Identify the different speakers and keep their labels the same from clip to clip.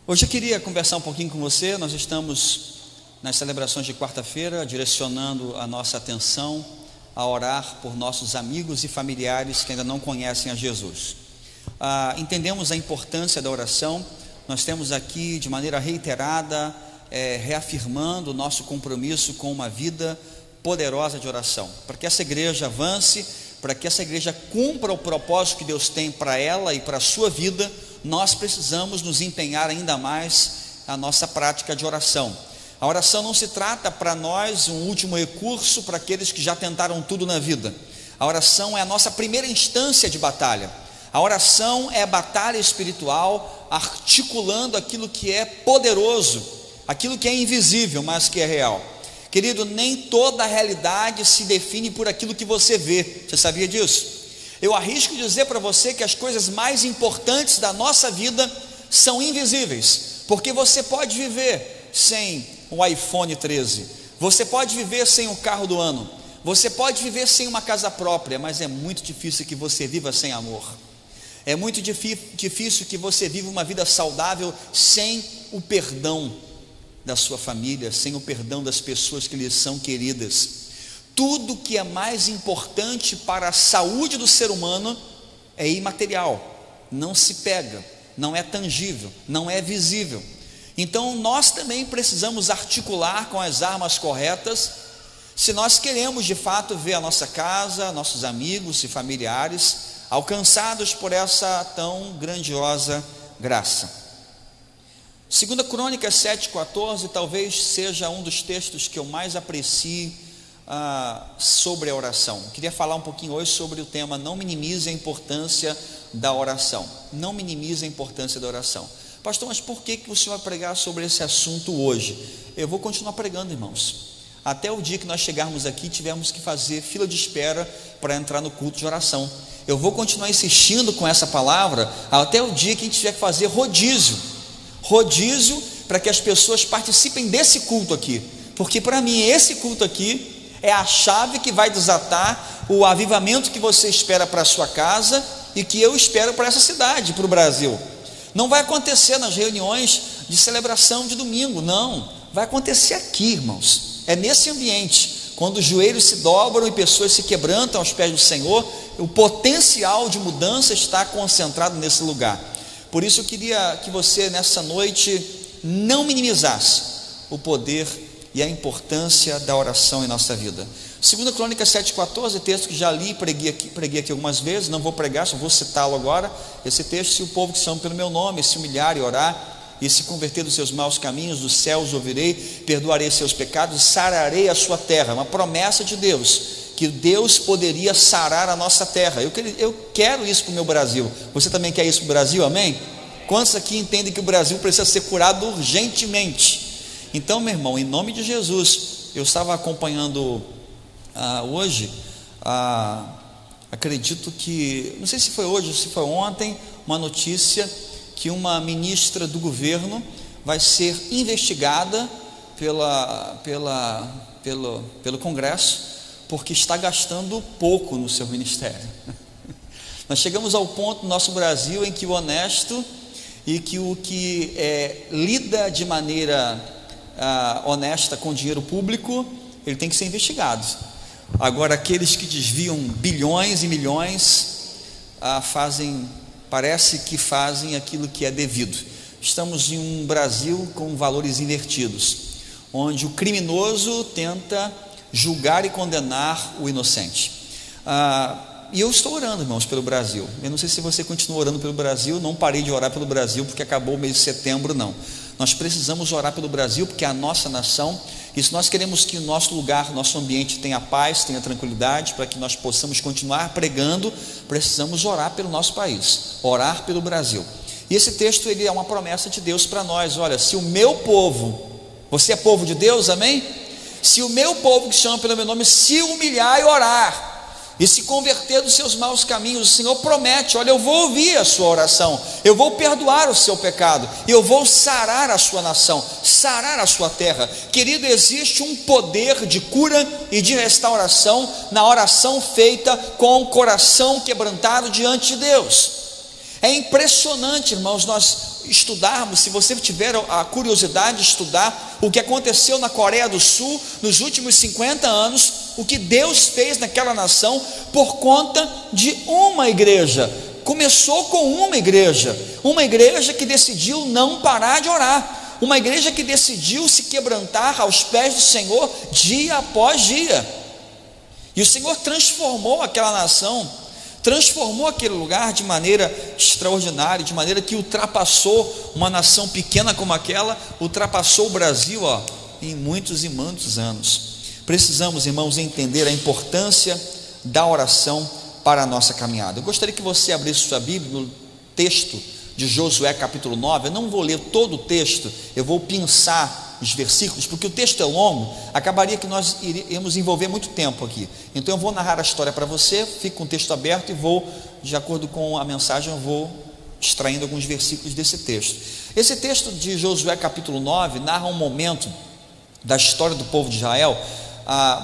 Speaker 1: Hoje eu queria conversar um pouquinho com você. Nós estamos nas celebrações de quarta-feira, direcionando a nossa atenção a orar por nossos amigos e familiares que ainda não conhecem a Jesus. Entendemos a importância da oração. Nós temos aqui de maneira reiterada, reafirmando o nosso compromisso com uma vida poderosa de oração, para que essa igreja avance, para que essa igreja cumpra o propósito que Deus tem para ela e para a sua vida. Nós precisamos nos empenhar ainda mais na nossa prática de oração. A oração não se trata para nós um último recurso para aqueles que já tentaram tudo na vida. A oração é a nossa primeira instância de batalha. A oração é a batalha espiritual, articulando aquilo que é poderoso, aquilo que é invisível, mas que é real. Querido, nem toda a realidade se define por aquilo que você vê. Você sabia disso? Eu arrisco dizer para você que as coisas mais importantes da nossa vida são invisíveis, porque você pode viver sem um iPhone 13, você pode viver sem o carro do ano, você pode viver sem uma casa própria, mas é muito difícil que você viva sem amor. É muito difícil que você viva uma vida saudável sem o perdão da sua família, sem o perdão das pessoas que lhes são queridas. Tudo que é mais importante para a saúde do ser humano é imaterial, não se pega, não é tangível, não é visível. Então nós também precisamos articular com as armas corretas, se nós queremos de fato ver a nossa casa, nossos amigos e familiares alcançados por essa tão grandiosa graça. 2 Crônicas 7,14 talvez seja um dos textos que eu mais aprecio sobre a oração. Eu queria falar um pouquinho hoje sobre o tema: não minimize a importância da oração. Não minimize a importância da oração. Pastor, mas por que o senhor vai pregar sobre esse assunto hoje? Eu vou continuar pregando, irmãos. Até o dia que nós chegarmos aqui, tivemos que fazer fila de espera para entrar no culto de oração. Eu vou continuar insistindo com essa palavra até o dia que a gente tiver que fazer rodízio para que as pessoas participem desse culto aqui, porque para mim esse culto aqui é a chave que vai desatar o avivamento que você espera para a sua casa e que eu espero para essa cidade, para o Brasil. Não vai acontecer nas reuniões de celebração de domingo, não, vai acontecer aqui, irmãos. É nesse ambiente, quando os joelhos se dobram e pessoas se quebrantam aos pés do Senhor, o potencial de mudança está concentrado nesse lugar. Por isso eu queria que você nessa noite não minimizasse o poder e a importância da oração em nossa vida. 2 Crônicas 7,14, texto que já li e preguei aqui algumas vezes, não vou pregar, só vou citá-lo agora. Esse texto: se o povo que se chama pelo meu nome se humilhar e orar e se converter dos seus maus caminhos, dos céus ouvirei, perdoarei seus pecados e sararei a sua terra. Uma promessa de Deus, que Deus poderia sarar a nossa terra. Eu quero isso para o meu Brasil. Você também quer isso para o Brasil, amém? Quantos aqui entendem que o Brasil precisa ser curado urgentemente? Então, meu irmão, em nome de Jesus, eu estava acompanhando hoje, acredito que, não sei se foi hoje ou se foi ontem, uma notícia que uma ministra do governo vai ser investigada pelo Congresso, porque está gastando pouco no seu ministério. Nós chegamos ao ponto no nosso Brasil em que o honesto e que o que lida de maneira honesta com dinheiro público, ele tem que ser investigado. Agora, aqueles que desviam bilhões e milhões parece que fazem aquilo que é devido. Estamos em um Brasil com valores invertidos, onde o criminoso tenta julgar e condenar o inocente. E eu estou orando, irmãos, pelo Brasil. Eu não sei se você continua orando pelo Brasil. Não parei de orar pelo Brasil porque acabou o mês de setembro, não. Nós precisamos orar pelo Brasil, porque é a nossa nação, e se nós queremos que o nosso lugar, nosso ambiente tenha paz, tenha tranquilidade, para que nós possamos continuar pregando, precisamos orar pelo nosso país, orar pelo Brasil. E esse texto, ele é uma promessa de Deus para nós. Olha, se o meu povo, você é povo de Deus, amém? Se o meu povo que chama pelo meu nome se humilhar e orar e se converter dos seus maus caminhos, o Senhor promete: olha, eu vou ouvir a sua oração, eu vou perdoar o seu pecado, eu vou sarar a sua nação, sarar a sua terra. Querido, existe um poder de cura e de restauração na oração feita com o coração quebrantado diante de Deus. É impressionante, irmãos, nós estudarmos, se você tiver a curiosidade de estudar o que aconteceu na Coreia do Sul nos últimos 50 anos, o que Deus fez naquela nação por conta de uma igreja. Começou com uma igreja que decidiu não parar de orar, uma igreja que decidiu se quebrantar aos pés do Senhor dia após dia, e o Senhor transformou aquela nação, transformou aquele lugar de maneira extraordinária, de maneira que ultrapassou uma nação pequena como aquela, ultrapassou o Brasil em muitos e muitos anos. Precisamos, irmãos, entender a importância da oração para a nossa caminhada. Eu gostaria que você abrisse sua Bíblia no texto de Josué capítulo 9, eu não vou ler todo o texto, eu vou pensar os versículos, porque o texto é longo, acabaria que nós iríamos envolver muito tempo aqui. Então eu vou narrar a história para você, fique com o texto aberto e vou, de acordo com a mensagem, eu vou extraindo alguns versículos desse texto. Esse texto de Josué capítulo 9 narra um momento da história do povo de Israel.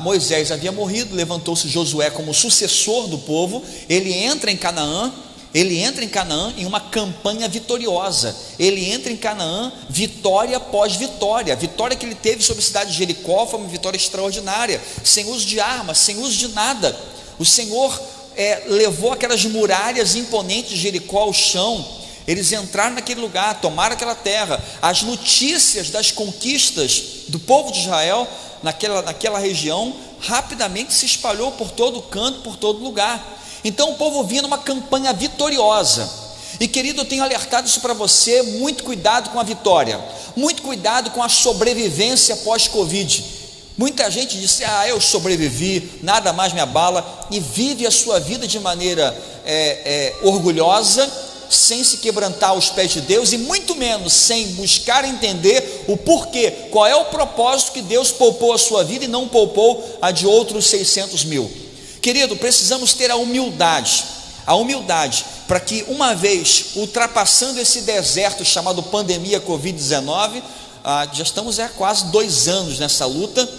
Speaker 1: Moisés havia morrido, levantou-se Josué como sucessor do povo, ele entra em Canaã em uma campanha vitoriosa, ele entra em Canaã vitória após vitória, a vitória que ele teve sobre a cidade de Jericó foi uma vitória extraordinária, sem uso de armas, sem uso de nada. O Senhor levou aquelas muralhas imponentes de Jericó ao chão, eles entraram naquele lugar, tomaram aquela terra. As notícias das conquistas do povo de Israel naquela região rapidamente se espalhou por todo canto, por todo lugar. Então o povo vinha numa campanha vitoriosa, e querido, eu tenho alertado isso para você, muito cuidado com a vitória, muito cuidado com a sobrevivência pós-Covid. Muita gente diz, eu sobrevivi, nada mais me abala, e vive a sua vida de maneira orgulhosa, sem se quebrantar aos pés de Deus, e muito menos sem buscar entender o porquê, qual é o propósito que Deus poupou a sua vida e não poupou a de outros 600 mil. Querido, precisamos ter a humildade para que, uma vez ultrapassando esse deserto chamado pandemia Covid-19, já estamos há quase 2 anos nessa luta,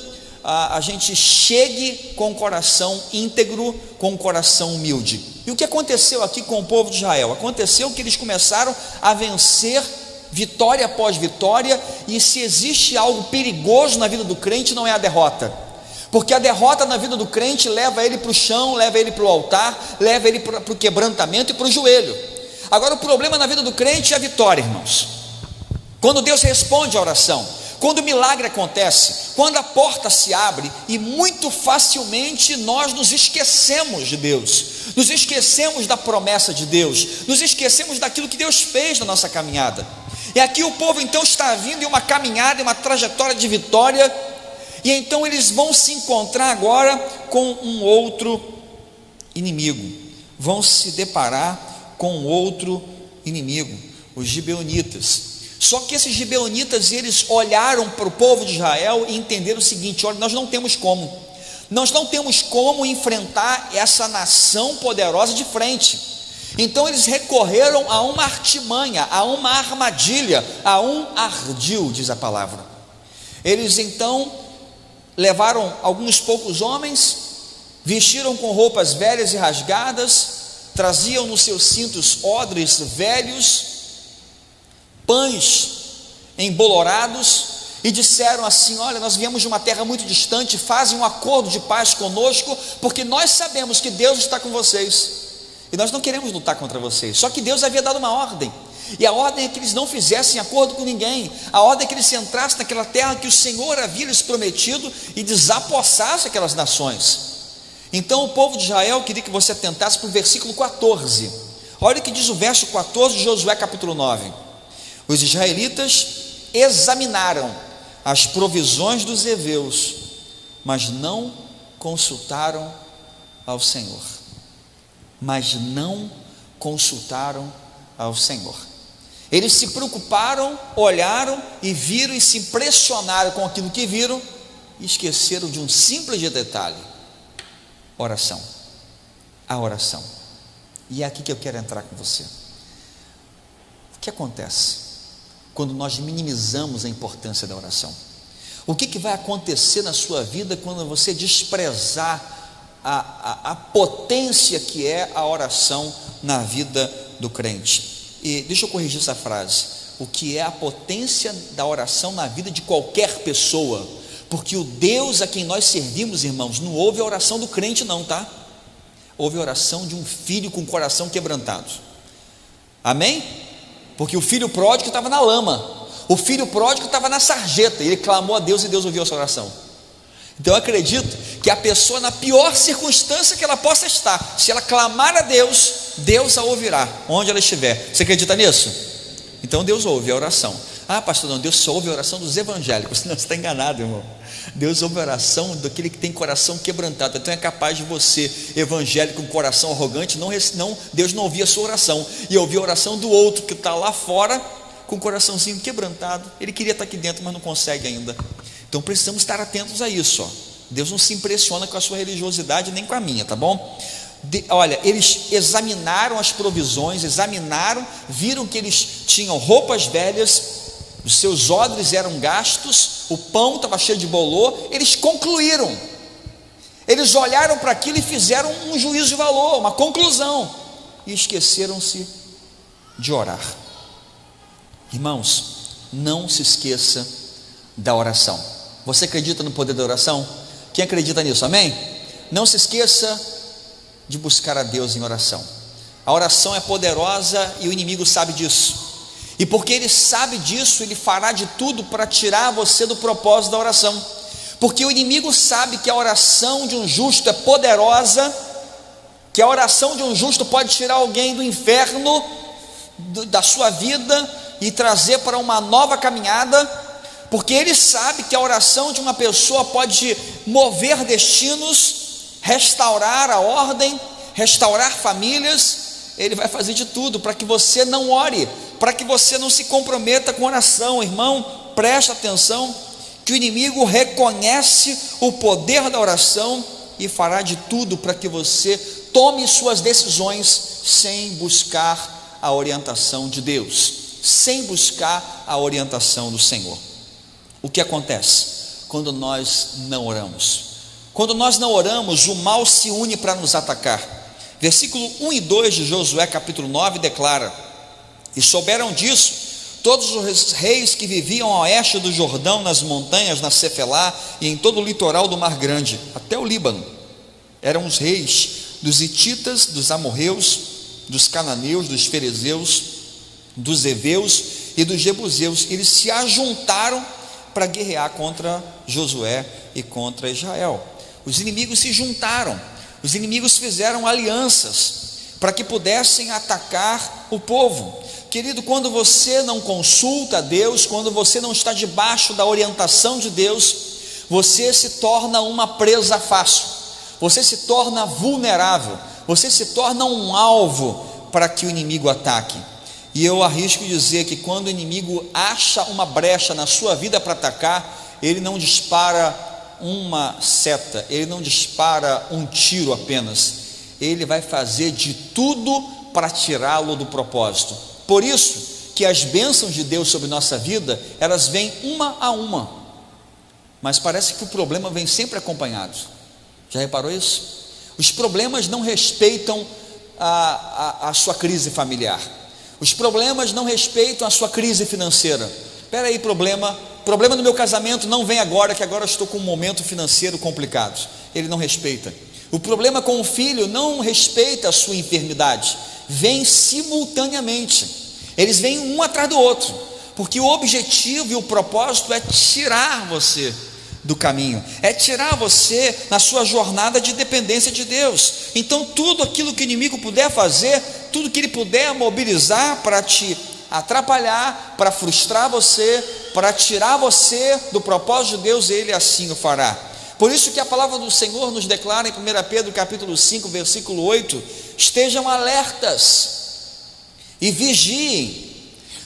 Speaker 1: a gente chegue com o coração íntegro, com o coração humilde. E o que aconteceu aqui com o povo de Israel? Aconteceu que eles começaram a vencer vitória após vitória, e se existe algo perigoso na vida do crente, não é a derrota, porque a derrota na vida do crente leva ele para o chão, leva ele para o altar, leva ele para o quebrantamento e para o joelho. Agora, o problema na vida do crente é a vitória, irmãos. Quando Deus responde a oração, quando o milagre acontece, quando a porta se abre, e muito facilmente nós nos esquecemos de Deus, nos esquecemos da promessa de Deus, nos esquecemos daquilo que Deus fez na nossa caminhada. E aqui o povo então está vindo em uma caminhada, em uma trajetória de vitória, e então eles vão se encontrar agora com um outro inimigo, vão se deparar com um outro inimigo, os gibeonitas. Só que esses gibeonitas, eles olharam para o povo de Israel e entenderam o seguinte: olha, nós não temos como enfrentar essa nação poderosa de frente. Então eles recorreram a uma artimanha, a uma armadilha, a um ardil, diz a palavra. Eles então levaram alguns poucos homens, vestiram com roupas velhas e rasgadas, traziam nos seus cintos odres velhos, pães embolorados, e disseram assim: olha, nós viemos de uma terra muito distante, fazem um acordo de paz conosco, porque nós sabemos que Deus está com vocês, e nós não queremos lutar contra vocês. Só que Deus havia dado uma ordem, e a ordem é que eles não fizessem acordo com ninguém, a ordem é que eles entrassem naquela terra que o Senhor havia lhes prometido e desapossasse aquelas nações. Então o povo de Israel, queria que você atentasse para o versículo 14, olha o que diz o verso 14 de Josué capítulo 9. Os israelitas examinaram as provisões dos heveus, mas não consultaram ao Senhor, Eles se preocuparam, olharam e viram e se impressionaram com aquilo que viram, e esqueceram de um simples detalhe: a oração. E é aqui que eu quero entrar com você. O que acontece quando nós minimizamos a importância da oração? O que vai acontecer na sua vida quando você desprezar a potência que é a oração na vida do crente. E deixa eu corrigir essa frase: o que é a potência da oração na vida de qualquer pessoa, porque o Deus a quem nós servimos, irmãos, não ouve a oração do crente não, tá? Ouve a oração de um filho com o coração quebrantado. Amém? Porque o filho pródigo estava na lama, o filho pródigo estava na sarjeta, e ele clamou a Deus e Deus ouviu a sua oração. Então eu acredito que a pessoa, na pior circunstância que ela possa estar, se ela clamar a Deus, Deus a ouvirá, onde ela estiver. Você acredita nisso? Então Deus ouve a oração. Ah, pastor, não, Deus só ouve a oração dos evangélicos. Não, você está enganado, irmão. Deus ouve a oração daquele que tem coração quebrantado. Então é capaz de você, evangélico com coração arrogante, Deus não ouvir a sua oração, e ouvir a oração do outro que está lá fora com o coraçãozinho quebrantado. Ele queria estar aqui dentro, mas não consegue ainda. Então precisamos estar atentos a isso, ó. Deus não se impressiona com a sua religiosidade, nem com a minha, tá bom? Olha, eles examinaram as provisões, viram que eles tinham roupas velhas, os seus odres eram gastos, o pão estava cheio de bolor. Eles concluíram, eles olharam para aquilo e fizeram um juízo de valor, uma conclusão, e esqueceram-se de orar. Irmãos, não se esqueça da oração. Você acredita no poder da oração? Quem acredita nisso, amém? Não se esqueça de buscar a Deus em oração. A oração é poderosa e o inimigo sabe disso, e porque ele sabe disso, ele fará de tudo para tirar você do propósito da oração, porque o inimigo sabe que a oração de um justo é poderosa, que a oração de um justo pode tirar alguém do inferno, da sua vida, e trazer para uma nova caminhada, porque ele sabe que a oração de uma pessoa pode mover destinos, restaurar a ordem, restaurar famílias. Ele vai fazer de tudo para que você não ore, para que você não se comprometa com oração. Irmão, preste atenção, que o inimigo reconhece o poder da oração e fará de tudo para que você tome suas decisões sem buscar a orientação de Deus, sem buscar a orientação do Senhor. O que acontece quando nós não oramos? Quando nós não oramos, o mal se une para nos atacar. Versículo 1 e 2 de Josué capítulo 9 declara: e souberam disso todos os reis que viviam a oeste do Jordão, nas montanhas, na Cefelá e em todo o litoral do Mar Grande, até o Líbano. Eram os reis dos hititas, dos amorreus, dos cananeus, dos ferezeus, dos heveus e dos jebuseus. Eles se ajuntaram para guerrear contra Josué e contra Israel. Os inimigos se juntaram, os inimigos fizeram alianças para que pudessem atacar o povo. Querido, quando você não consulta a Deus, quando você não está debaixo da orientação de Deus, você se torna uma presa fácil, você se torna vulnerável, você se torna um alvo para que o inimigo ataque. E eu arrisco dizer que quando o inimigo acha uma brecha na sua vida para atacar, ele não dispara uma seta, ele não dispara um tiro apenas, ele vai fazer de tudo para tirá-lo do propósito. Por isso que as bênçãos de Deus sobre nossa vida, elas vêm uma a uma, mas parece que o problema vem sempre acompanhado. Já reparou isso? Os problemas não respeitam a sua crise familiar, os problemas não respeitam a sua crise financeira. Espera aí, problema no meu casamento não vem agora, que agora eu estou com um momento financeiro complicado. Ele não respeita. O problema com o filho não respeita a sua enfermidade, vem simultaneamente, eles vêm um atrás do outro, porque o objetivo e o propósito é tirar você do caminho, é tirar você na sua jornada de dependência de Deus. Então tudo aquilo que o inimigo puder fazer, tudo que ele puder mobilizar para te atrapalhar, para frustrar você, para tirar você do propósito de Deus, ele assim o fará. Por isso que a palavra do Senhor nos declara em 1 Pedro capítulo 5, versículo 8, estejam alertas e vigiem,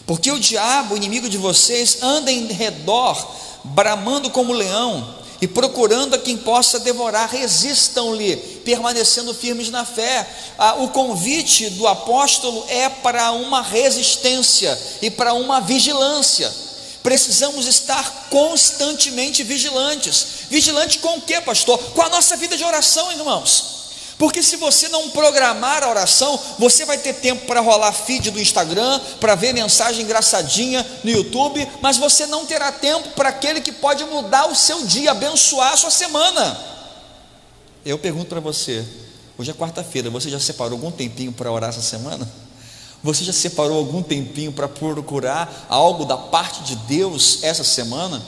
Speaker 1: porque o diabo, o inimigo de vocês, anda em redor, bramando como leão, e procurando a quem possa devorar. Resistam-lhe, permanecendo firmes na fé. O convite do apóstolo é para uma resistência e para uma vigilância. Precisamos estar constantemente vigilantes. Vigilante com o que, pastor? Com a nossa vida de oração, irmãos. Porque se você não programar a oração, você vai ter tempo para rolar feed do Instagram, para ver mensagem engraçadinha no YouTube, mas você não terá tempo para aquele que pode mudar o seu dia, abençoar a sua semana. Eu pergunto para você, hoje é quarta-feira, você já separou algum tempinho para orar essa semana? Você já separou algum tempinho para procurar algo da parte de Deus essa semana?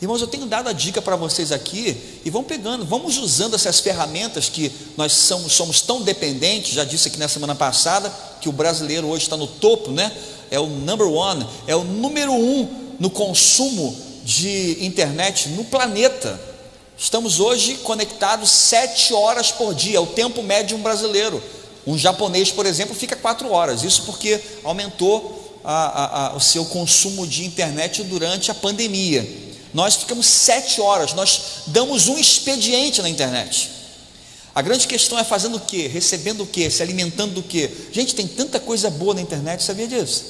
Speaker 1: Irmãos, eu tenho dado a dica para vocês aqui, e vamos pegando, vamos usando essas ferramentas que nós somos tão dependentes. Já disse aqui na semana passada, que o brasileiro hoje está no topo, né? É o number one, é o número 1 no consumo de internet no planeta. Estamos hoje conectados 7 horas por dia, é o tempo médio de um brasileiro. Um japonês, por exemplo, fica 4 horas, isso porque aumentou o seu consumo de internet durante a pandemia. Nós ficamos 7 horas, nós damos um expediente na internet. A grande questão é fazendo o quê? Recebendo o quê? Se alimentando do quê? Gente, tem tanta coisa boa na internet, sabia disso?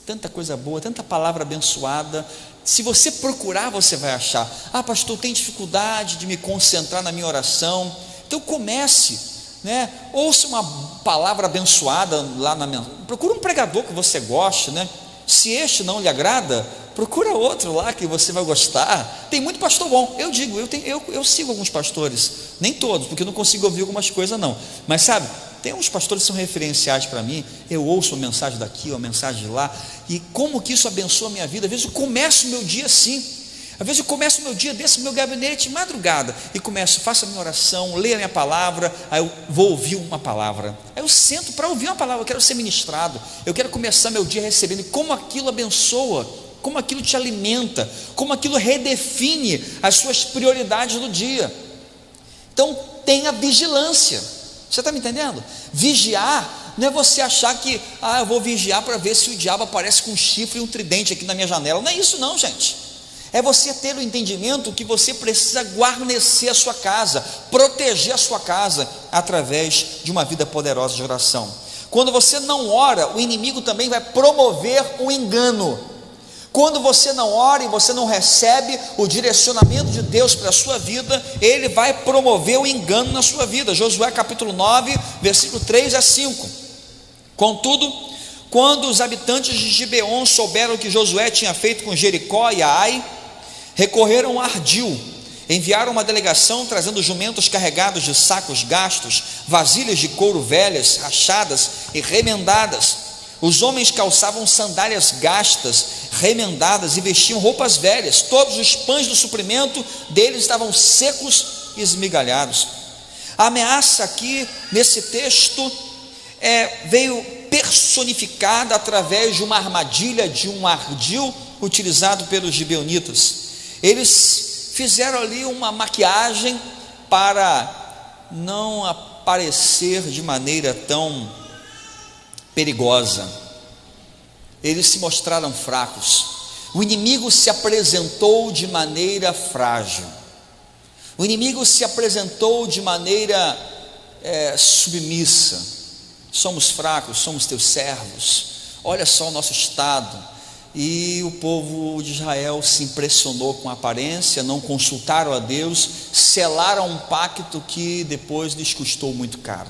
Speaker 1: Tanta coisa boa, tanta palavra abençoada. Se você procurar, você vai achar. Ah, pastor, tem dificuldade de me concentrar na minha oração. Então comece, né? Ouça uma palavra abençoada lá na minha... Procura um pregador que você goste, né? Se este não lhe agrada, procura outro lá que você vai gostar. Tem muito pastor bom, eu digo, eu sigo alguns pastores, nem todos, porque eu não consigo ouvir algumas coisas não, mas sabe, tem uns pastores que são referenciais para mim. Eu ouço uma mensagem daqui, uma mensagem de lá, e como que isso abençoa a minha vida. Às vezes eu começo o meu dia assim, às vezes eu começo o meu dia, desço no meu gabinete, madrugada, e começo, faço a minha oração, leio a minha palavra, aí eu vou ouvir uma palavra, aí eu sento para ouvir uma palavra, eu quero ser ministrado, eu quero começar meu dia recebendo, e como aquilo abençoa, como aquilo te alimenta, como aquilo redefine as suas prioridades do dia. Então tenha vigilância. Você está me entendendo? Vigiar não é você achar que eu vou vigiar para ver se o diabo aparece com um chifre e um tridente aqui na minha janela. Não é isso não, gente. É você ter o entendimento que você precisa guarnecer a sua casa, proteger a sua casa através de uma vida poderosa de oração. Quando você não ora, o inimigo também vai promover o engano. Quando você não ora e você não recebe o direcionamento de Deus para a sua vida, ele vai promover o engano na sua vida. Josué capítulo 9, versículo 3 a 5. Contudo, quando os habitantes de Gibeon souberam que Josué tinha feito com Jericó e Ai, recorreram a Ardil, enviaram uma delegação trazendo jumentos carregados de sacos gastos, vasilhas de couro velhas, rachadas e remendadas. Os homens calçavam sandálias gastas, remendadas, e vestiam roupas velhas. Todos os pães do suprimento deles estavam secos e esmigalhados. A ameaça aqui nesse texto veio personificada através de uma armadilha, de um ardil utilizado pelos gibeonitas. Eles fizeram ali uma maquiagem para não aparecer de maneira tão perigosa. Eles se mostraram fracos. O inimigo se apresentou de maneira frágil. O inimigo se apresentou de maneira submissa. Somos fracos, somos teus servos. Olha só o nosso estado. E o povo de Israel se impressionou com a aparência, não consultaram a Deus, selaram um pacto que depois lhes custou muito caro.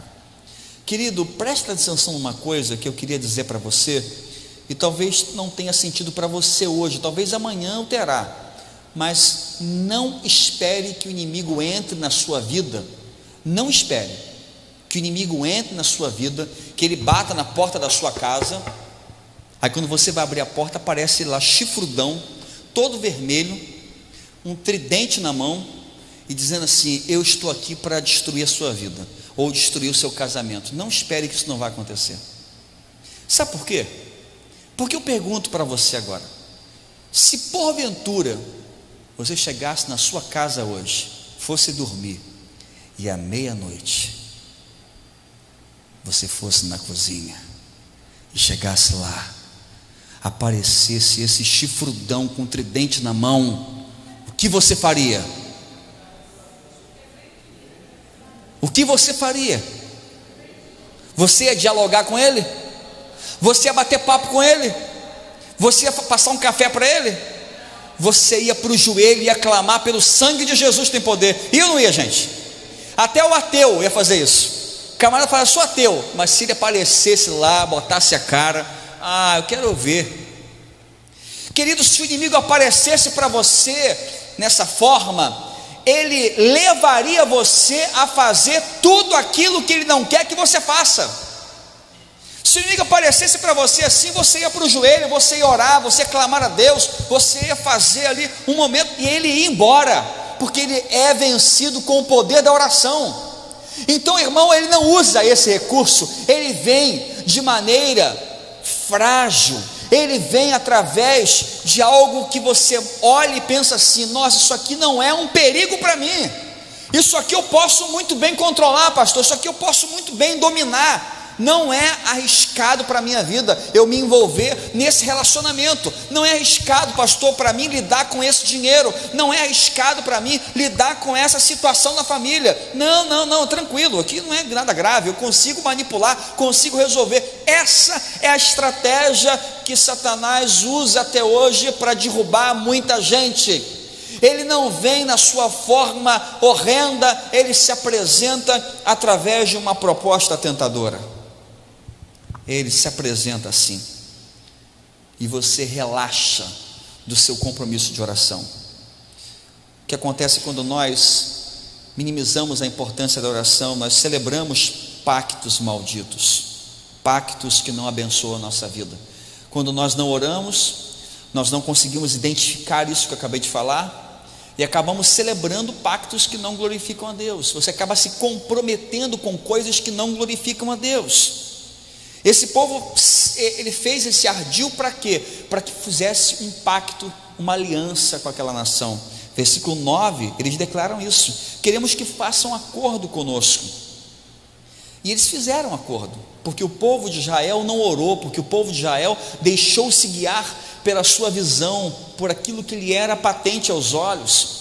Speaker 1: Querido, presta atenção numa coisa que eu queria dizer para você, e talvez não tenha sentido para você hoje, talvez amanhã o terá, mas não espere que o inimigo entre na sua vida. Não espere que o inimigo entre na sua vida, que ele bata na porta da sua casa. Aí quando você vai abrir a porta, aparece lá chifrudão, todo vermelho, um tridente na mão, e dizendo assim: eu estou aqui para destruir a sua vida, ou destruir o seu casamento. Não espere que isso não vai acontecer. Sabe por quê? Porque eu pergunto para você agora, se porventura você chegasse na sua casa hoje, fosse dormir, e à meia-noite você fosse na cozinha e chegasse lá, aparecesse esse chifrudão com tridente na mão, o que você faria? O que você faria? Você ia dialogar com ele? Você ia bater papo com ele? Você ia passar um café para ele? Você ia para o joelho e ia clamar pelo sangue de Jesus tem poder? E eu não ia, gente. Até o ateu ia fazer isso. O camarada fala, sou ateu, mas se ele aparecesse lá, botasse a cara, eu quero ver. Querido, se o inimigo aparecesse para você nessa forma, ele levaria você a fazer tudo aquilo que ele não quer que você faça. Se o inimigo aparecesse para você assim, você ia para o joelho, você ia orar, você ia clamar a Deus, você ia fazer ali um momento e ele ia embora, porque ele é vencido com o poder da oração. Então, irmão, ele não usa esse recurso, ele vem de maneira frágil, ele vem através de algo que você olha e pensa assim, nossa, isso aqui não é um perigo para mim, isso aqui eu posso muito bem controlar, pastor, isso aqui eu posso muito bem dominar. Não é arriscado para a minha vida eu me envolver nesse relacionamento, não é arriscado, pastor, para mim lidar com esse dinheiro, não é arriscado para mim lidar com essa situação na família, não, tranquilo, aqui não é nada grave, eu consigo manipular, consigo resolver. Essa é a estratégia que Satanás usa até hoje para derrubar muita gente. Ele não vem na sua forma horrenda, ele se apresenta através de uma proposta tentadora. Ele se apresenta assim, e você relaxa do seu compromisso de oração. O que acontece quando nós minimizamos a importância da oração? Nós celebramos pactos malditos, pactos que não abençoam a nossa vida. Quando nós não oramos, nós não conseguimos identificar isso que eu acabei de falar, e acabamos celebrando pactos que não glorificam a Deus. Você acaba se comprometendo com coisas que não glorificam a Deus. Esse povo, ele fez esse ardil para quê? Para que fizesse um pacto, uma aliança com aquela nação. Versículo 9, eles declaram isso: queremos que façam acordo conosco. E eles fizeram acordo, porque o povo de Israel não orou, porque o povo de Israel deixou-se guiar pela sua visão, por aquilo que lhe era patente aos olhos.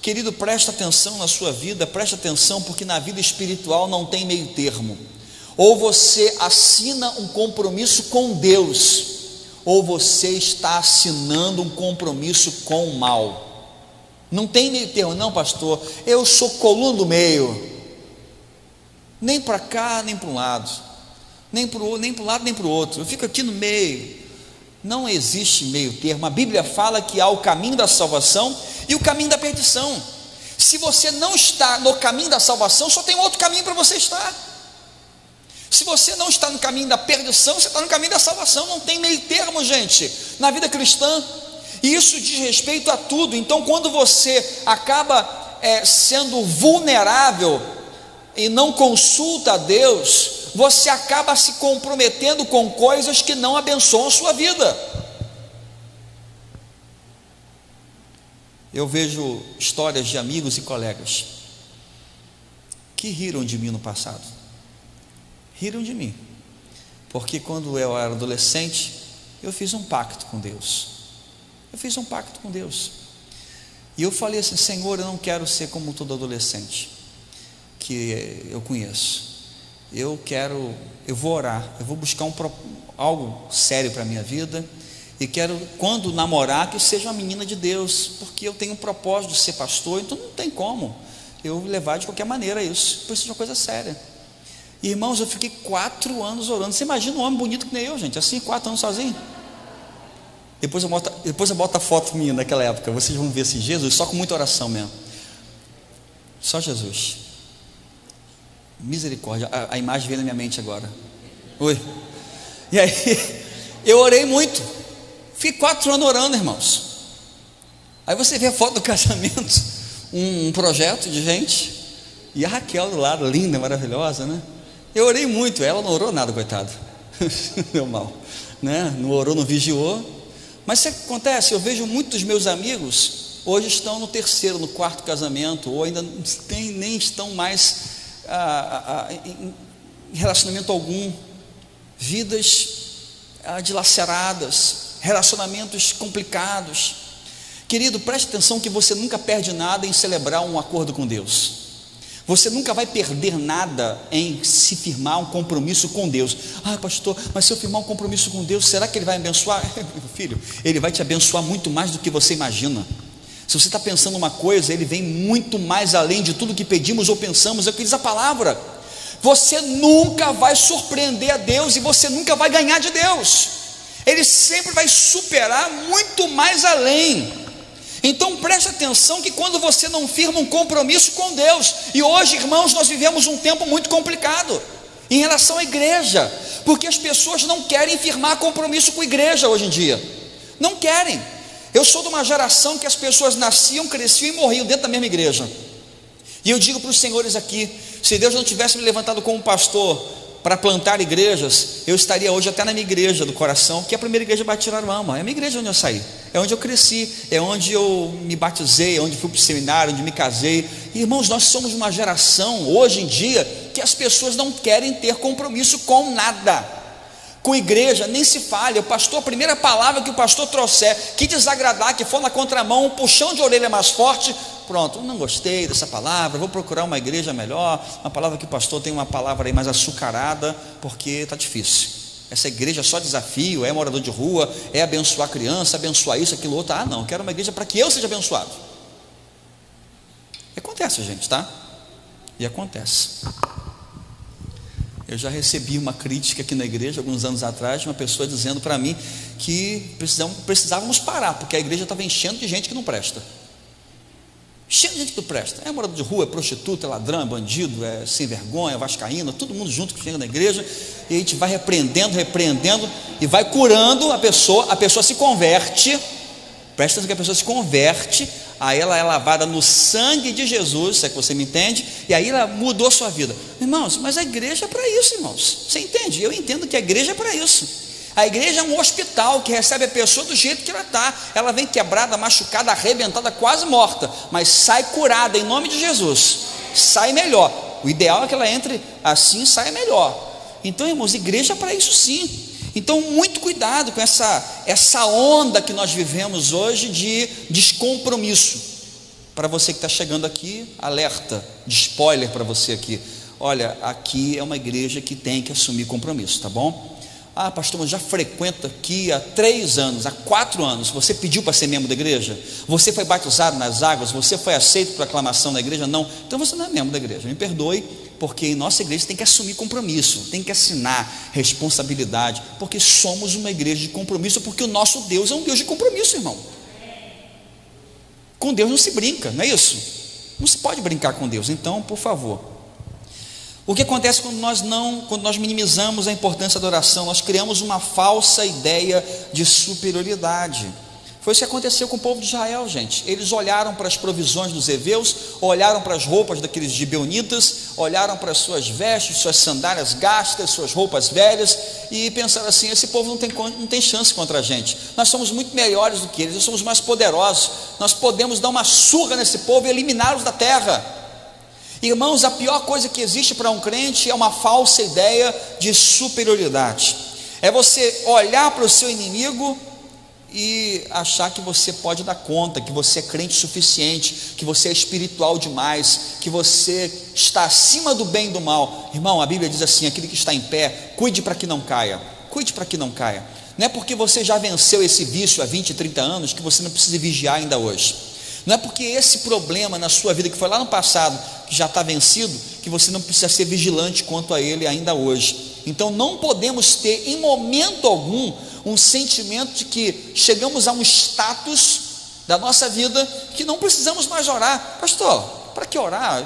Speaker 1: Querido, presta atenção na sua vida, presta atenção, porque na vida espiritual não tem meio termo. Ou você assina um compromisso com Deus, ou você está assinando um compromisso com o mal. Não tem meio termo, não, pastor, eu sou coluna do meio, nem para cá, nem para um lado, nem para um lado, nem para o outro, eu fico aqui no meio. Não existe meio termo. A Bíblia fala que há o caminho da salvação e o caminho da perdição. Se você não está no caminho da salvação, só tem outro caminho para você estar. Se você não está no caminho da perdição, você está no caminho da salvação. Não tem meio termo, gente, na vida cristã. E isso diz respeito a tudo. Então, quando você acaba sendo vulnerável e não consulta a Deus, você acaba se comprometendo com coisas que não abençoam a sua vida. Eu vejo histórias de amigos e colegas que riram de mim no passado. Riram de mim, porque quando eu era adolescente, eu fiz um pacto com Deus. E eu falei assim: Senhor, eu não quero ser como todo adolescente que eu conheço. Eu vou orar, eu vou buscar algo sério para a minha vida, e quero, quando namorar, que seja uma menina de Deus, porque eu tenho um propósito de ser pastor, então não tem como eu levar de qualquer maneira isso, precisa de uma coisa séria. Irmãos, eu fiquei 4 anos orando. Você imagina um homem bonito que nem eu, gente, assim, 4 anos sozinho. Depois eu boto a foto minha daquela época, vocês vão ver assim, Jesus, só com muita oração mesmo, só Jesus. Misericórdia, a imagem veio na minha mente agora. Oi. E aí, eu orei muito, fiquei 4 anos orando, irmãos. Aí você vê a foto do casamento, um projeto de gente, e a Raquel do lado, linda, maravilhosa, né? Eu orei muito, ela não orou nada, coitada. Deu mal, né? Não orou, não vigiou. Mas sabe o que acontece? Eu vejo muitos dos meus amigos hoje estão no 3º, no 4º casamento, ou ainda nem estão mais em relacionamento algum, vidas dilaceradas, relacionamentos complicados. Querido, preste atenção que você nunca perde nada em celebrar um acordo com Deus. Você nunca vai perder nada em se firmar um compromisso com Deus. Pastor, mas se eu firmar um compromisso com Deus, será que Ele vai me abençoar? Meu filho, Ele vai te abençoar muito mais do que você imagina. Se você está pensando uma coisa, Ele vem muito mais além de tudo que pedimos ou pensamos, é o que diz a palavra. Você nunca vai surpreender a Deus e você nunca vai ganhar de Deus. Ele sempre vai superar muito mais além. Então preste atenção que quando você não firma um compromisso com Deus, e hoje, irmãos, nós vivemos um tempo muito complicado em relação à igreja, porque as pessoas não querem firmar compromisso com a igreja hoje em dia, não querem. Eu sou de uma geração que as pessoas nasciam, cresciam e morriam dentro da mesma igreja, e eu digo para os senhores aqui, se Deus não tivesse me levantado como pastor para plantar igrejas, eu estaria hoje até na minha igreja do coração, que é a primeira igreja Batista Araruama, é a minha igreja onde eu saí, é onde eu cresci, é onde eu me batizei, é onde fui para o seminário, onde me casei. E, irmãos, nós somos uma geração, hoje em dia, que as pessoas não querem ter compromisso com nada, com igreja, nem se fale. O pastor, a primeira palavra que o pastor trouxer, que desagradar, que for na contramão, um puxão de orelha mais forte, pronto, não gostei dessa palavra, vou procurar uma igreja melhor, uma palavra que o pastor tem uma palavra aí mais açucarada, porque está difícil. Essa igreja é só desafio, é morador de rua, é abençoar criança, abençoar isso, aquilo, outro. Ah, não, eu quero uma igreja para que eu seja abençoado. E acontece, gente, tá? E acontece. Eu já recebi uma crítica aqui na igreja, alguns anos atrás, de uma pessoa dizendo para mim que precisávamos parar, porque a igreja estava enchendo de gente que não presta. Cheio de gente que não presta, é morador de rua, é prostituta, é ladrão, é bandido, é sem vergonha, é vascaíno, todo mundo junto que chega na igreja, e a gente vai repreendendo, e vai curando a pessoa se converte, presta atenção que a pessoa se converte, aí ela é lavada no sangue de Jesus, se é que você me entende, e aí ela mudou a sua vida. Irmãos, mas a igreja é para isso, irmãos, você entende? Eu entendo que a igreja é para isso. A igreja é um hospital que recebe a pessoa do jeito que ela está. Ela vem quebrada, machucada, arrebentada, quase morta, mas sai curada em nome de Jesus, sai melhor. O ideal é que ela entre assim, saia melhor. Então, irmãos, igreja é para isso sim. Então, muito cuidado com essa onda que nós vivemos hoje de descompromisso. Para você que está chegando aqui, alerta de spoiler para você aqui. Olha, aqui é uma igreja que tem que assumir compromisso, tá bom? Ah, pastor, mas já frequenta aqui há 3 anos, há 4 anos, você pediu para ser membro da igreja? Você foi batizado nas águas? Você foi aceito para a aclamação da igreja? Não, então você não é membro da igreja, me perdoe, porque em nossa igreja tem que assumir compromisso, tem que assinar responsabilidade, porque somos uma igreja de compromisso, porque o nosso Deus é um Deus de compromisso, irmão. Com Deus não se brinca, não é isso? Não se pode brincar com Deus, então, por favor. O que acontece quando nós minimizamos a importância da oração? Nós criamos uma falsa ideia de superioridade. Foi isso que aconteceu com o povo de Israel, gente. Eles olharam para as provisões dos heveus, olharam para as roupas daqueles gibeonitas, olharam para as suas vestes, suas sandálias gastas, suas roupas velhas, e pensaram assim: esse povo não tem chance contra a gente, nós somos muito melhores do que eles, nós somos mais poderosos, nós podemos dar uma surra nesse povo e eliminá-los da terra. Irmãos, a pior coisa que existe para um crente é uma falsa ideia de superioridade. É você olhar para o seu inimigo e achar que você pode dar conta, que você é crente o suficiente, que você é espiritual demais, que você está acima do bem e do mal. Irmão, a Bíblia diz assim: aquele que está em pé, cuide para que não caia. Cuide para que não caia. Não é porque você já venceu esse vício há 20, 30 anos que você não precisa vigiar ainda hoje. Não é porque esse problema na sua vida, que foi lá no passado, que já está vencido, que você não precisa ser vigilante quanto a ele ainda hoje. Então não podemos ter em momento algum um sentimento de que chegamos a um status da nossa vida que não precisamos mais orar. Pastor, para que orar?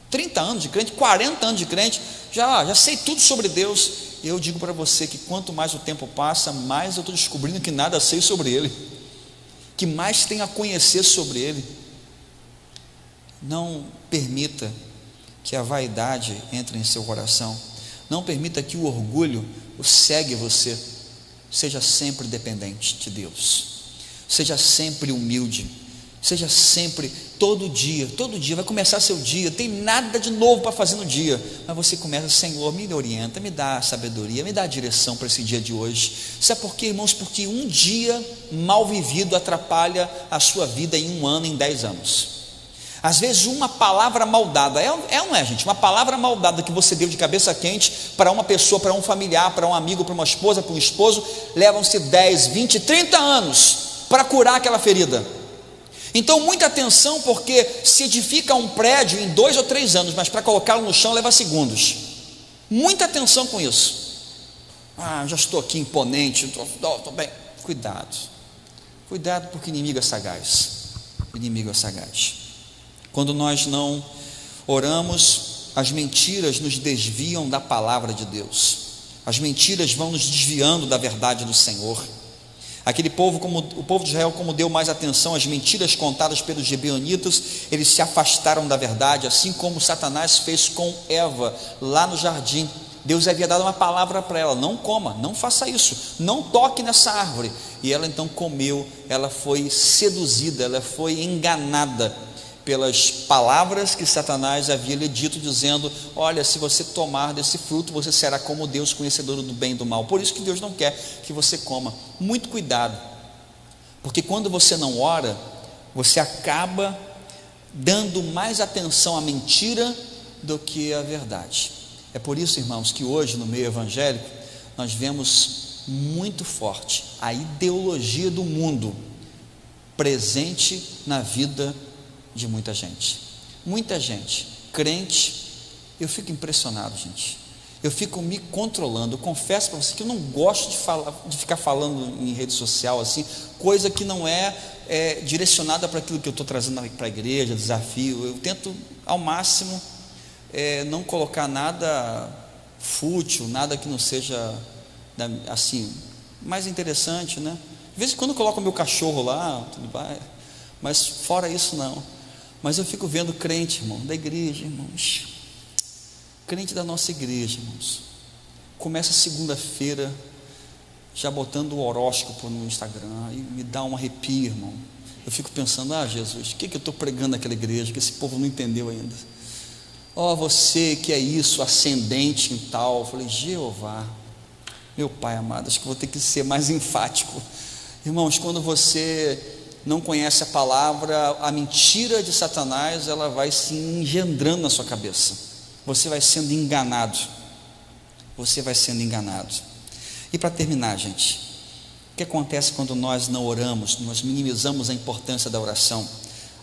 Speaker 1: 30 anos de crente, 40 anos de crente, já sei tudo sobre Deus. E eu digo para você que quanto mais o tempo passa, mais eu estou descobrindo que nada sei sobre Ele, que mais tenho a conhecer sobre Ele. Não permita que a vaidade entre em seu coração, não permita que o orgulho cegue você. Seja sempre dependente de Deus, seja sempre humilde, seja sempre, todo dia, vai começar seu dia, tem nada de novo para fazer no dia, mas você começa: Senhor, me orienta, me dá sabedoria, me dá direção para esse dia de hoje. Sabe por quê, irmãos? Porque um dia mal vivido atrapalha a sua vida em 1 ano, em 10 anos. Às vezes uma palavra mal dada, não é, gente? Uma palavra mal dada que você deu de cabeça quente para uma pessoa, para um familiar, para um amigo, para uma esposa, para um esposo, levam-se 10, 20, 30 anos para curar aquela ferida. Então muita atenção, porque se edifica um prédio em 2 ou 3 anos, mas para colocá-lo no chão leva segundos. Muita atenção com isso. Já estou aqui imponente, estou bem. Cuidado, porque o inimigo é sagaz. O inimigo é sagaz. Quando nós não oramos, as mentiras nos desviam da palavra de Deus. As mentiras vão nos desviando da verdade do Senhor. Aquele povo, como o povo de Israel, como deu mais atenção às mentiras contadas pelos gibeonitas, eles se afastaram da verdade, assim como Satanás fez com Eva lá no jardim. Deus havia dado uma palavra para ela: não coma, não faça isso, não toque nessa árvore. E ela então comeu. Ela foi seduzida, ela foi enganada pelas palavras que Satanás havia lhe dito, dizendo: olha, se você tomar desse fruto, você será como Deus, conhecedor do bem e do mal. Por isso que Deus não quer que você coma. Muito cuidado, porque quando você não ora, você acaba dando mais atenção à mentira do que à verdade. É por isso, irmãos, que hoje no meio evangélico nós vemos muito forte a ideologia do mundo presente na vida de muita gente, crente. Eu fico impressionado, gente. Eu fico me controlando. Eu confesso para você que eu não gosto de ficar falando em rede social assim, coisa que não é direcionada para aquilo que eu estou trazendo para a igreja, desafio. Eu tento ao máximo não colocar nada fútil, nada que não seja assim, mais interessante, né? De vez em quando eu coloco o meu cachorro lá, tudo bem, mas fora isso não. Mas eu fico vendo crente, irmão, da igreja, irmãos, crente da nossa igreja, irmãos, começa segunda-feira já botando o horóscopo no Instagram, e me dá um arrepio, irmão. Eu fico pensando: Jesus, o que eu estou pregando naquela igreja que esse povo não entendeu ainda? Você que é isso, ascendente em tal. Eu falei: Jeová, meu Pai amado, acho que vou ter que ser mais enfático. Irmãos, quando você não conhece a palavra, a mentira de Satanás, ela vai se engendrando na sua cabeça. Você vai sendo enganado. E para terminar, gente, o que acontece quando nós não oramos, nós minimizamos a importância da oração?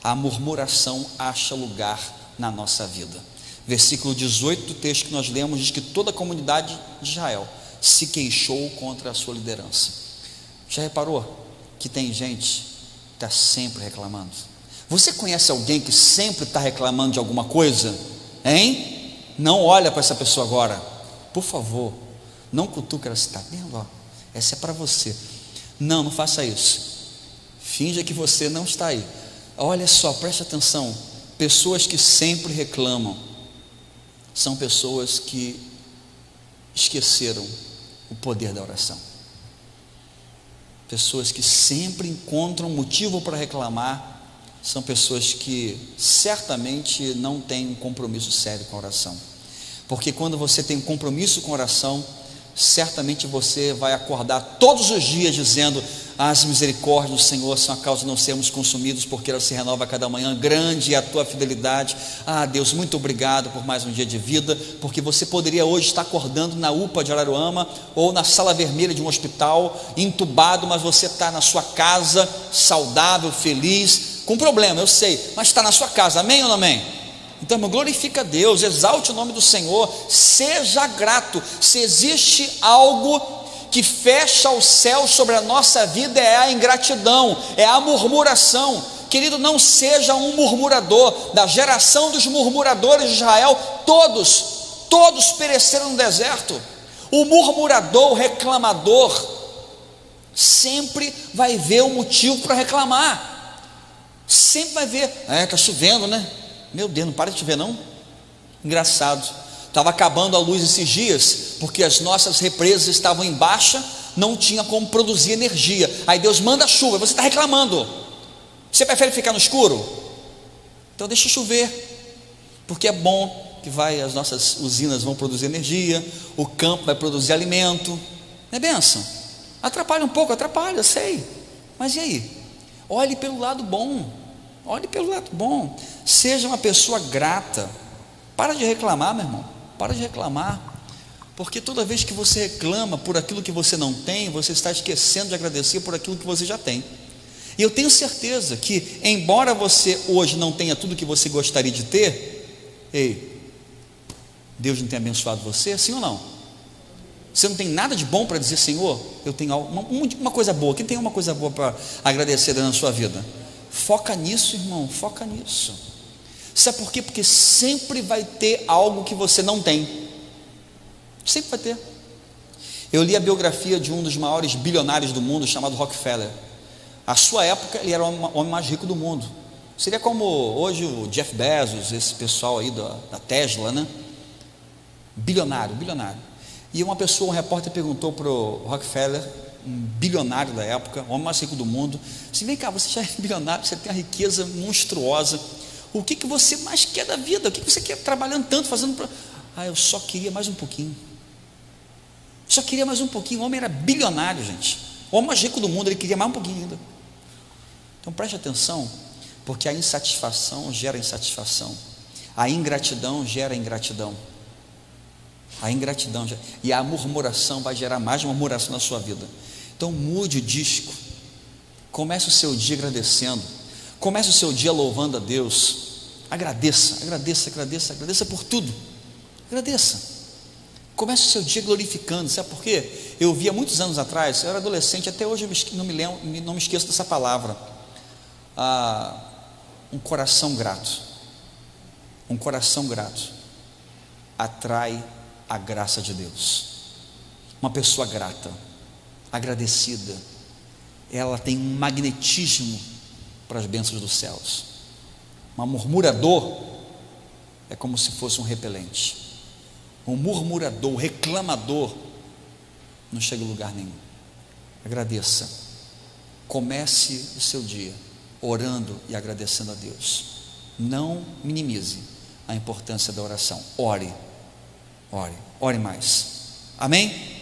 Speaker 1: A murmuração acha lugar na nossa vida. Versículo 18 do texto que nós lemos diz que toda a comunidade de Israel se queixou contra a sua liderança. Já reparou que tem gente que está sempre reclamando? Você conhece alguém que sempre está reclamando de alguma coisa? Hein? Não olha para essa pessoa agora, por favor, não cutuca ela. Você está vendo? Essa é para você. Não faça isso. Finja que você não está aí. Olha só, preste atenção. Pessoas que sempre reclamam são pessoas que esqueceram o poder da oração. Pessoas que sempre encontram motivo para reclamar são pessoas que certamente não têm um compromisso sério com a oração. Porque quando você tem um compromisso com a oração, certamente você vai acordar todos os dias dizendo: as misericórdias do Senhor são a causa de não sermos consumidos, porque ela se renova a cada manhã. Grande é a tua fidelidade. Deus, muito obrigado por mais um dia de vida, porque você poderia hoje estar acordando na UPA de Araruama ou na sala vermelha de um hospital, entubado, mas você está na sua casa, saudável, feliz, com problema, eu sei, mas está na sua casa. Amém ou não amém? Então, glorifica a Deus, exalte o nome do Senhor, seja grato. Se existe algo que fecha o céu sobre a nossa vida, é a ingratidão, é a murmuração. Querido, não seja um murmurador. Da geração dos murmuradores de Israel, todos pereceram no deserto. O murmurador, o reclamador, sempre vai ver um motivo para reclamar, sempre vai ver: está chovendo, né? Meu Deus, não para de chover não? Engraçado, estava acabando a luz esses dias, porque as nossas represas estavam em baixa, não tinha como produzir energia. Aí Deus manda chuva, você está reclamando. Você prefere ficar no escuro? Então deixa chover, porque é bom que as nossas usinas vão produzir energia, o campo vai produzir alimento. Não é bênção? Atrapalha um pouco, atrapalha, eu sei, mas e aí? Olhe pelo lado bom. Seja uma pessoa grata. Para de reclamar, meu irmão, para de reclamar, porque toda vez que você reclama por aquilo que você não tem, você está esquecendo de agradecer por aquilo que você já tem. E eu tenho certeza que, embora você hoje não tenha tudo que você gostaria de ter, ei, Deus não tem abençoado você, sim ou não? Você não tem nada de bom para dizer: Senhor, eu tenho uma coisa boa. Quem tem uma coisa boa para agradecer na sua vida? Foca nisso, irmão, foca nisso. Sabe por quê? Porque sempre vai ter algo que você não tem. Sempre vai ter. Eu li a biografia de um dos maiores bilionários do mundo, chamado Rockefeller. À sua época, ele era o homem mais rico do mundo. Seria como hoje o Jeff Bezos, esse pessoal aí da Tesla, né? Bilionário. E uma pessoa, um repórter, perguntou para o Rockefeller, um bilionário da época, o homem mais rico do mundo, assim: vem cá, você já é bilionário, você tem uma riqueza monstruosa, o que você mais quer da vida? O que você quer trabalhando tanto, fazendo? Eu só queria mais um pouquinho. Só queria mais um pouquinho. O homem era bilionário, gente. O homem mais rico do mundo, ele queria mais um pouquinho ainda. Então preste atenção, porque a insatisfação gera insatisfação, a ingratidão gera ingratidão, e a murmuração vai gerar mais murmuração na sua vida. Então mude o disco, comece o seu dia agradecendo, comece o seu dia louvando a Deus. Agradeça por tudo. Agradeça. Comece o seu dia glorificando. Sabe por quê? Eu via muitos anos atrás, eu era adolescente, até hoje eu não me esqueço dessa palavra, um coração grato. Um coração grato atrai a graça de Deus. Uma pessoa grata, agradecida, ela tem um magnetismo para as bênçãos dos céus. Um murmurador é como se fosse um repelente. Um murmurador, um reclamador, não chega a lugar nenhum. Agradeça. Comece o seu dia orando e agradecendo a Deus. Não minimize a importância da oração. Ore mais. Amém?